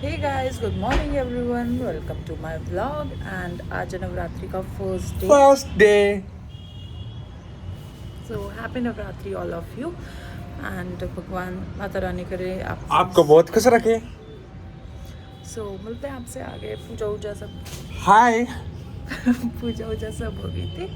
Hey guys, good morning everyone, welcome to my vlog. And आज है नवरात्रि का first day. So happy Navratri all of you. And भगवान माता रानी करे आप आपको बहुत खुश रखे। सो मिलते हैं आपसे आगे। पूजा वूजा सब हाय। पूजा वूजा सब हो गई थी,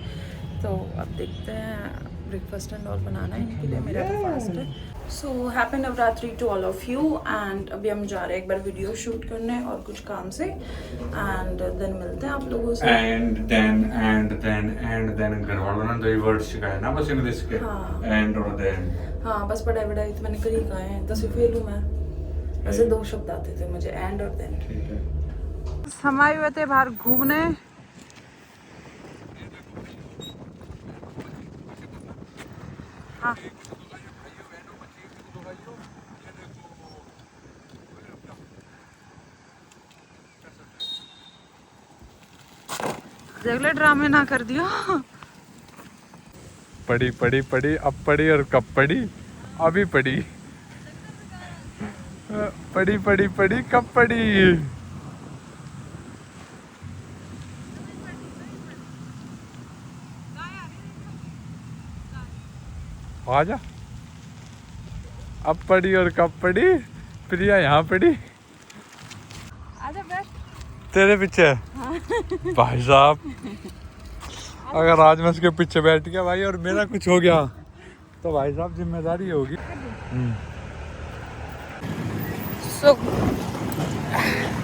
तो अब देखते हैं। ब्रेकफास्ट एंड ऑल बनाना है इनके लिए, मेरा तो फास्ट है। So happy Navratri to all of you. And अभी हम जा रहे हैं एक बार वीडियो शूट करने और कुछ काम से, एंड देन मिलते हैं आप लोगों से। एंड देन घर वालों ने 2 वर्ड सिखाए ना बस इंग्लिश के। हाँ। एंड और देन। हाँ, बस पढ़ाई वढ़ाई तो मैंने करी कहा है, 10वीं फेल हूँ मैं। ऐसे 2 शब्द आते थे मुझे, एंड और देन। ठीक है। हम आए हुए थे बाहर घूमने। हाँ, देख ले, ड्रामे ना कर दियो। पड़ी पड़ी पड़ी अब पड़ी और कब पड़ी? अभी पड़ी। पड़ी पड़ी पड़ी कब पड़ी? आजा। अब पड़ी और कब पड़ी? प्रिया यहाँ पड़ी आजा बैठ। तेरे पीछे। भाई साहब, अगर आज मैं उसके पीछे बैठ गया भाई और मेरा कुछ हो गया तो भाई साहब जिम्मेदारी होगी।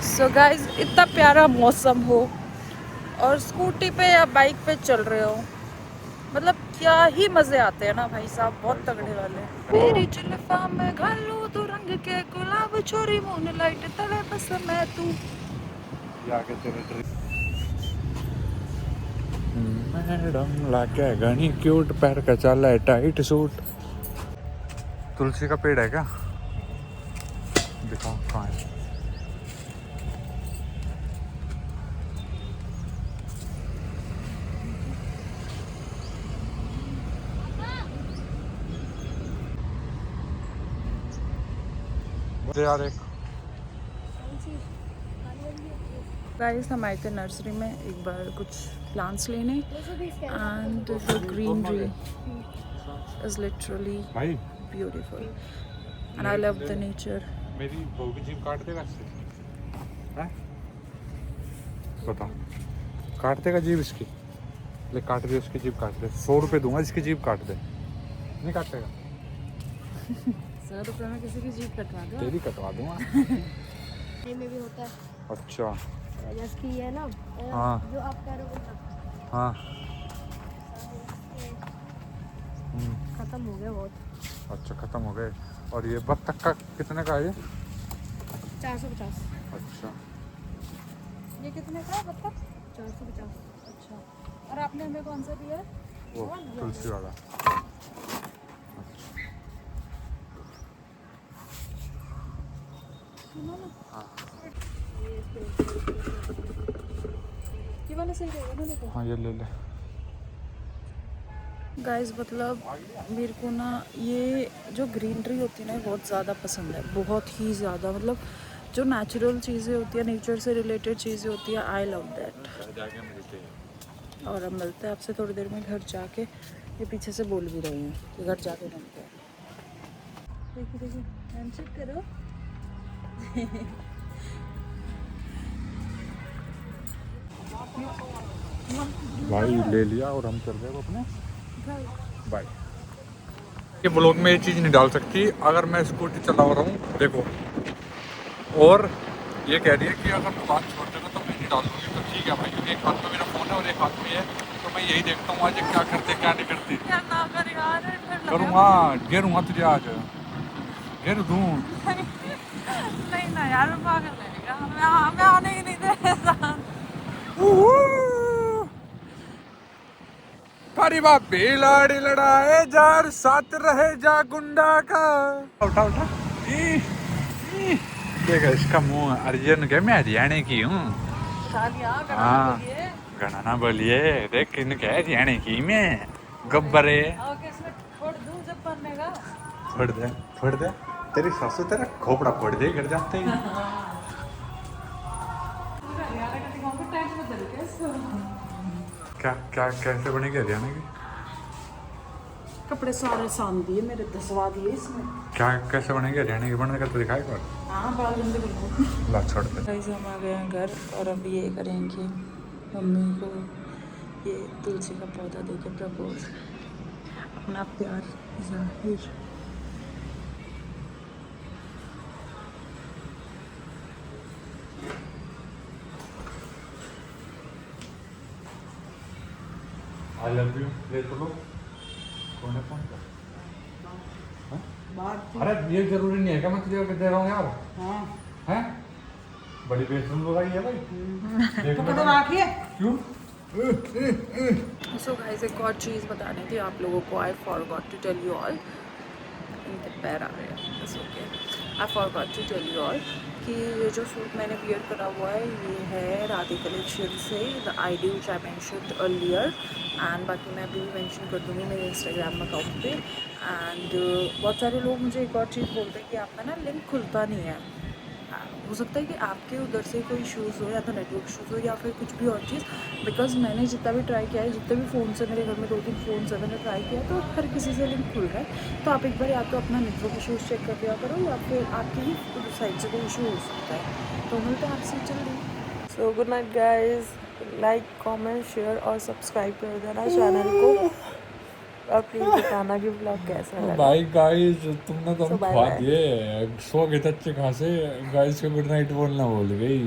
सो गाइस, इतना प्यारा मौसम हो और स्कूटी पे या बाइक पे चल रहे हो, मतलब क्या ही मजे आते हैं ना भाई साहब, बहुत तगड़े वाले। मेरी जुल्फा में घालू तू रंग के गुलाब, छोरी मून लाइट तले बस मैं तू। मैडम लाके घनी क्यूट पैर का चाला है टाइट सूट। तुलसी का पेड़ है क्या? दिखाओ कहाँ है। यार एक गाइस, हम आए थे नर्सरी में एक बार कुछ प्लांट्स लेने, and the greenery is literally भाई beautiful and I love the nature. मेरी बहू की जीभ काट देगा इससे? हैं? बता, काट देगा जीभ इसकी? ले काट दे, उसकी जीभ काट दे। 100 रुपये दूंगा जिसकी जीभ काट दे। नहीं काटेगा? 100 रुपये में किसी की जीभ कटवा दो। तेरी कटवा दूंगा। में भी होता है अच्छा। जैसे कि ये ना हाँ। जो आप कह रहे हो ना, हाँ। खत्म हो गया बहुत। अच्छा, ख़त्म हो गए। और ये बत्तख का कितने का है ये? 450। अच्छा। ये कितने का है बत्तख? 450। अच्छा, और आपने हमें कौन सा दिया है? वो तुलसी वाला। ये वाला सही रहेगा ना? देखो हाँ, ये ले ले। गाइस, मतलब मेरे को ना ये जो ग्रीनरी होती है ना बहुत ज़्यादा पसंद है, बहुत ही ज़्यादा। मतलब जो नेचुरल चीज़ें होती है, नेचर से रिलेटेड चीज़ें होती है, आई लव दैट। और अब मिलते हैं आपसे थोड़ी देर में घर जाके। ये पीछे से बोल भी रही हैं कि घर जाके मिलते हैं। देखिए देखिए, हैंडशेक करो। भाई ले लिया और हम चल रहे हैं अपने बाय। ये ब्लॉग में ये चीज़ नहीं डाल सकती अगर मैं स्कूटी चला रहा हूँ, देखो। और ये कह रही है कि अगर बात छोड़ देगा तो मैं नहीं डाल दूँगी। तो ठीक है भाई, क्योंकि एक हाथ में मेरा फ़ोन है और एक हाथ में है, तो मैं यही देखता हूँ आज क्या करते क्या नहीं करते। करूँगा, घेरूँगा तुझे आज, घेर दूँ। नहीं ना यार, पागल है क्या? मैं आने ही नहीं दे। तारी बापी लाड़ी लड़ाए जार, साथ रहे जा गुंडा का। उठा उठा। देखा इसका मुंह, अर्जुन के मैं हरियाणा की हूँ। हाँ, गाना ना बोलिए। देख किन कह हरियाणा की मैं गब्बरे। फोड़ दे फोड़ दे, तेरी सासू तेरा खोपड़ा फोड़ दे घर जाते ही। क्या क्या कैसे बनेगी हरियाणा की? कपड़े सारे सांदी है मेरे, दसवा दिए इसमें। क्या कैसे बनेगी हरियाणा की? बनने का तो दिखाई पर। हाँ बाल गंदे बिल्कुल। ला छोड़ दे। गाइस हम आ गए हैं घर और अब ये करेंगे मम्मी को ये तुलसी का पौधा देके प्रपोज, अपना प्यार जाहिर। आई लव यू ले तो लो। कौन है फोन पर? अरे ये जरूरी नहीं है क्या मैं तुझे दे रहा हूँ यार? हाँ हैं? बड़ी बेशरम लोग आई है भाई। तो कदम आखिए। क्यों? सो गाइस एक और चीज़ बतानी थी आप लोगों को। I forgot to tell you all, इनके पैर आ रहे हैं, it's okay. I forgot to tell you all कि ये जो सूट मैंने वियर करा हुआ है ये है राधे कलेक्शन से, the ID which I mentioned earlier, and बाकी मैं अभी भी मेंशन कर दूँगी मेरे इंस्टाग्राम अकाउंट पे। एंड बहुत सारे लोग मुझे एक और चीज़ बोलते हैं कि आपका ना लिंक खुलता नहीं है। हो सकता है कि आपके उधर से कोई इशूज़ हो या तो नेटवर्क इशूज़ हो या फिर कुछ भी और चीज़, बिकॉज मैंने जितना भी ट्राई किया है, जितने भी फ़ोन से, मेरे घर में 2-3 फ़ोन से मैंने ट्राई किया तो हर किसी से लिंक खुल रहा है। तो आप एक बार या तो अपना नेटवर्क इशूज़ चेक कर लिया करो या फिर आपकी ही साइड से कोई इशू हो सकता है। तो मिलते हैं आपसे जल्दी। So good night guys, like comment share और सब्सक्राइब कर देना चैनल को और प्लीज़ बताना कि ब्लॉग कैसा लगा। भाई गाइस तुमने तो So, हम bye खवा bye. दिए। सो गए थे अच्छे खासे। गाइस को गुड नाइट बोलना भूल गई।